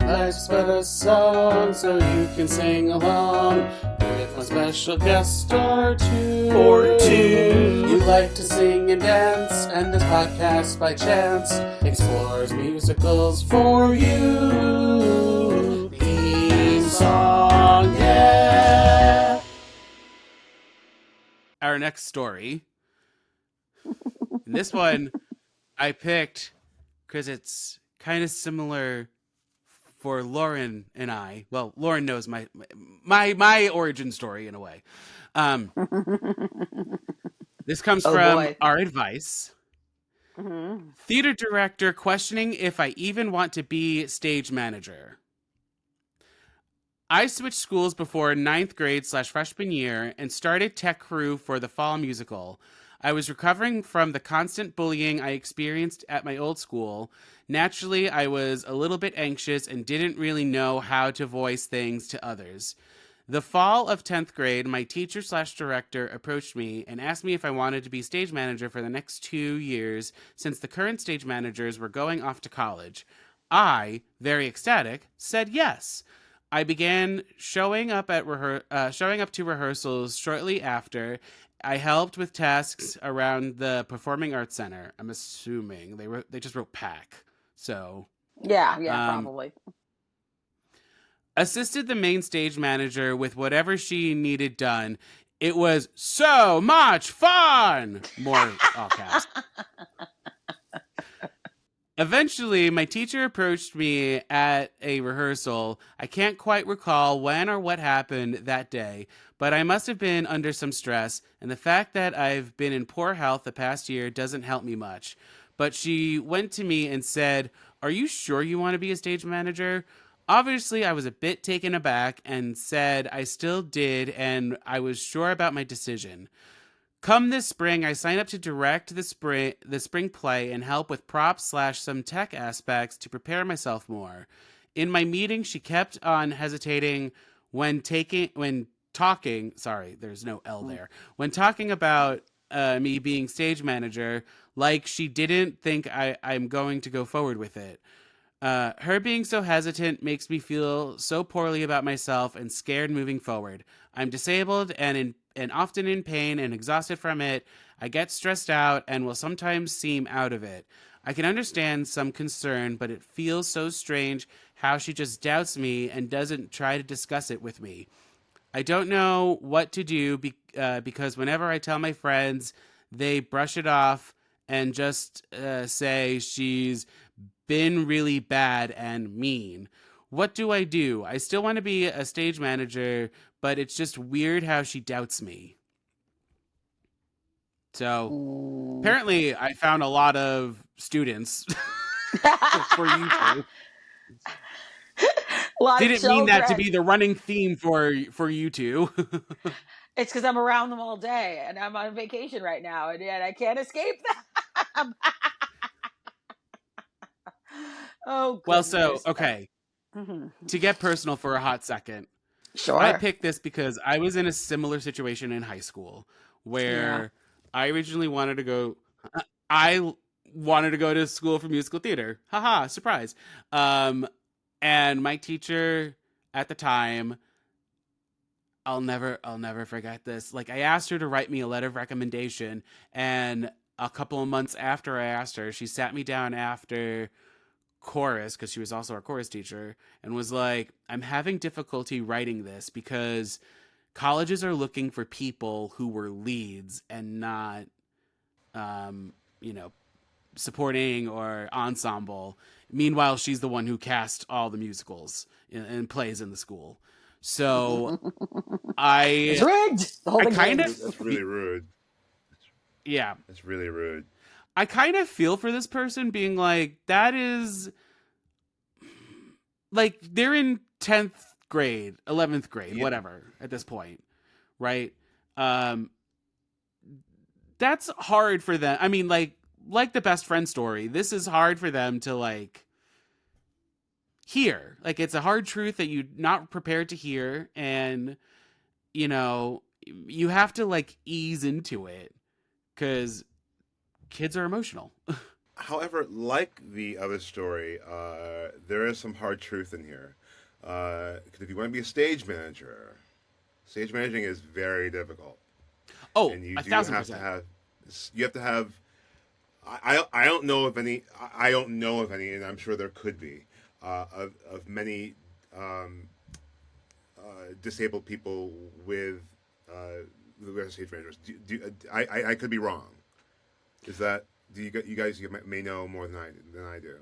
Life's but a song, so you can sing along with my special guest star two. Or two. You like to sing and dance, and this podcast by chance explores musicals for you. Theme song, yeah. Our next story. And this one I picked because it's kind of similar for Lauren and I. Well, Lauren knows my origin story in a way. This comes from Our Advice. Mm-hmm. Theater director questioning if I even want to be stage manager. I switched schools before 9th grade / freshman year and started tech crew for the fall musical. I was recovering from the constant bullying I experienced at my old school. Naturally, I was a little bit anxious and didn't really know how to voice things to others. The fall of 10th grade, my teacher / director approached me and asked me if I wanted to be stage manager for the next 2 years since the current stage managers were going off to college. I, very ecstatic, said yes. I began showing up to rehearsals shortly after. I helped with tasks around the Performing Arts Center. I'm assuming they just wrote PAC. So Yeah, probably. Assisted the main stage manager with whatever she needed done. It was so much fun. More all caps. Eventually, my teacher approached me at a rehearsal. I can't quite recall when or what happened that day, but I must have been under some stress, and the fact that I've been in poor health the past year doesn't help me much. But she went to me and said, "Are you sure you want to be a stage manager?" Obviously, I was a bit taken aback and said I still did, and I was sure about my decision. Come this spring, I signed up to direct the spring play and help with props / some tech aspects to prepare myself more. In my meeting, she kept on hesitating when talking. Sorry, there's no L there. When talking about me being stage manager, like she didn't think I'm going to go forward with it. Her being so hesitant makes me feel so poorly about myself and scared moving forward. I'm disabled and often in pain and exhausted from it. I get stressed out and will sometimes seem out of it. I can understand some concern, but it feels so strange how she just doubts me and doesn't try to discuss it with me. I don't know what to do because whenever I tell my friends, they brush it off and just say she's been really bad and mean. What do? I still want to be a stage manager, but it's just weird how she doubts me. So apparently I found a lot of students for you two. Didn't mean that to be the running theme for you two. It's because I'm around them all day and I'm on vacation right now and I can't escape them. Oh, well, so, okay. To get personal for a hot second. Sure. I picked this because I was in a similar situation in high school where I originally wanted to go to school for musical theater. Haha, surprise. And my teacher at the time, I'll never forget this. Like, I asked her to write me a letter of recommendation, and a couple of months after I asked her, she sat me down after chorus, because she was also our chorus teacher, and was like, I'm having difficulty writing this because colleges are looking for people who were leads and not supporting or ensemble. Meanwhile, she's the one who cast all the musicals and plays in the school. So it's rigged. The whole thing's rigged. That's really rude. Yeah, it's really rude. I kind of feel for this person being like, that is like, they're in 10th grade, 11th grade, whatever at this point, right? That's hard for them. I mean, like the best friend story, this is hard for them to like hear. Like, it's a hard truth that you're not prepared to hear, and you have to like ease into it because kids are emotional. However, like the other story, there is some hard truth in here. 'Cause if you want to be a stage managing is very difficult, Oh, and you a do thousand have to percent. have you have to have. I don't know of any. I don't know of any, and I'm sure there could be of many um, disabled people with the stage managers. I could be wrong. Is that do you guys may know more than I do?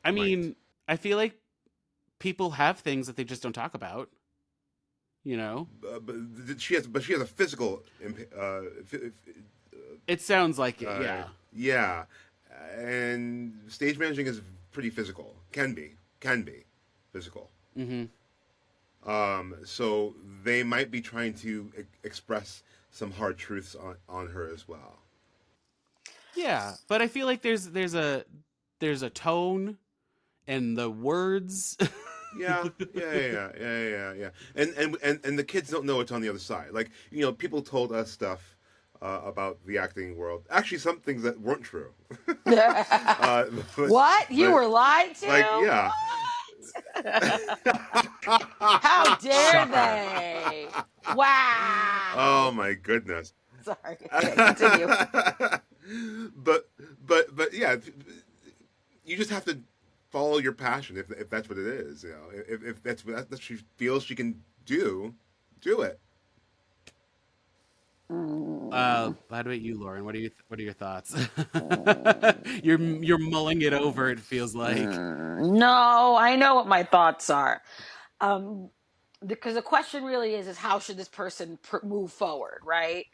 I Might. mean, I feel like people have things that they just don't talk about. You know, But she has a physical. it sounds like it. Yeah. Yeah, and stage managing is pretty physical. Can be physical. Hmm. So they might be trying to express some hard truths on her as well. Yeah, but I feel like there's a tone and the words. Yeah. And the kids don't know what's on the other side. Like people told us stuff about the acting world. Actually, some things that weren't true. uh, but, What? You but were lied like to? yeah. What? How dare Shocker. they? Oh Wow. my goodness. Sorry. Okay, continue. But yeah, you just have to follow your passion if that's what it is. If that's what she feels she can do it. Mm, How about you, Lauren? What are your thoughts? mm, You're mulling it over. It feels like. no, I know what my thoughts are. Um, because the question really is how should this person move forward, right?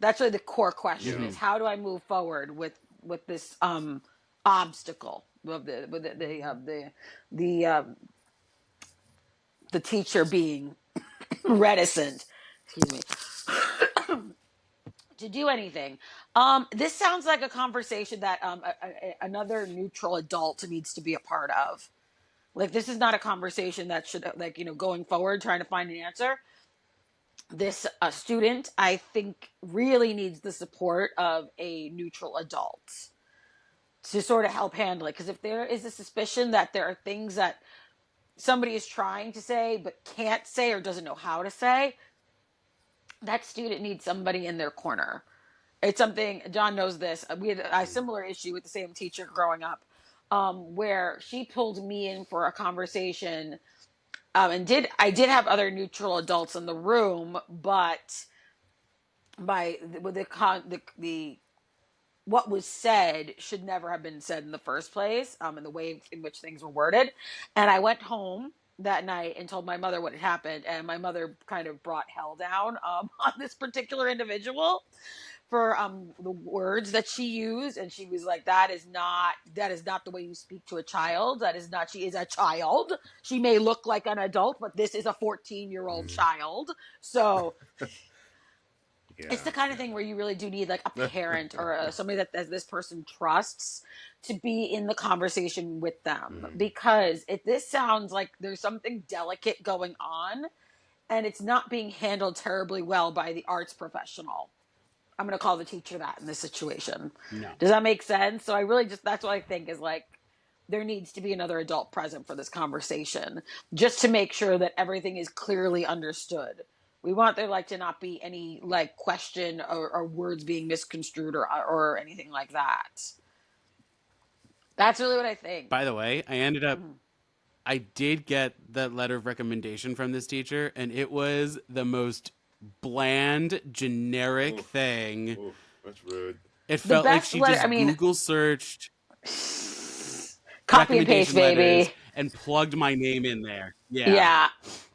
That's really the core question: Yeah. Hmm. is how do I move forward with this obstacle of the the teacher being reticent, excuse me, to do anything. This sounds like a conversation that another neutral adult needs to be a part of. Like this is not a conversation that should going forward trying to find an answer. This student, I think, really needs the support of a neutral adult to sort of help handle it. Because if there is a suspicion that there are things that somebody is trying to say but can't say or doesn't know how to say, that student needs somebody in their corner. It's something John knows this. We had a similar issue with the same teacher growing up, where she pulled me in for a conversation, and did have other neutral adults in the room, but by with the what was said should never have been said in the first place, in the way in which things were worded. And I went home that night and told my mother what had happened, and my mother kind of brought hell down on this particular individual for the words that she used, and she was like, that is not the way you speak to a child. That is not, she is a child. She may look like an adult, but this is a 14-year-old Mm, child. So it's yeah. the kind of thing where you really do need like a Yeah. parent or somebody that this person trusts to be in the conversation with them, Mhm. because this sounds like there's something delicate going on and it's not being handled terribly well by the arts professional. I'm going to call the teacher that in this situation. No. Does that make sense? So I really just, that's what I think is like, there needs to be another adult present for this conversation just to make sure that everything is clearly understood. We want there like to not be any like question or words being misconstrued or anything like that. That's really what I think. By the way, I ended up. Mhm. I did get that letter of recommendation from this teacher, and it was the most bland, generic Oof. thing. Oof. That's rude. It The felt like best she letter, I just mean, Google searched copy and paste, recommendation letters baby. and plugged my name in there. Yeah. Yeah.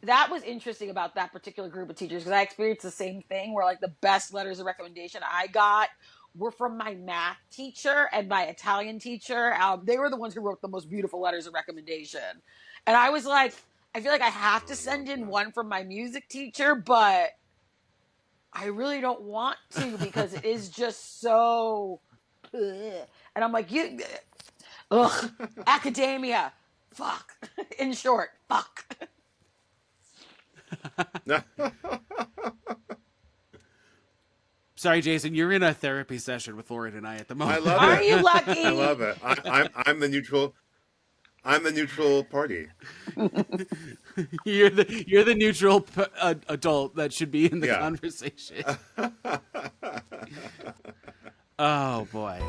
That was interesting about that particular group of teachers because I experienced the same thing where like the best letters of recommendation I got were from my math teacher and my Italian teacher. They were the ones who wrote the most beautiful letters of recommendation. And I was like, I feel like I have to I love send in that. one from my music teacher, but I really don't want to because it is just so. Ugh. And I'm like, ugh, academia, fuck. In short, fuck. Sorry, Jayson, you're in a therapy session with Lauren and I at the moment. I love Are it. you lucky? I love it. I'm the neutral. I'm the neutral party. You're the neutral adult that should be in the Yeah. conversation. Oh boy.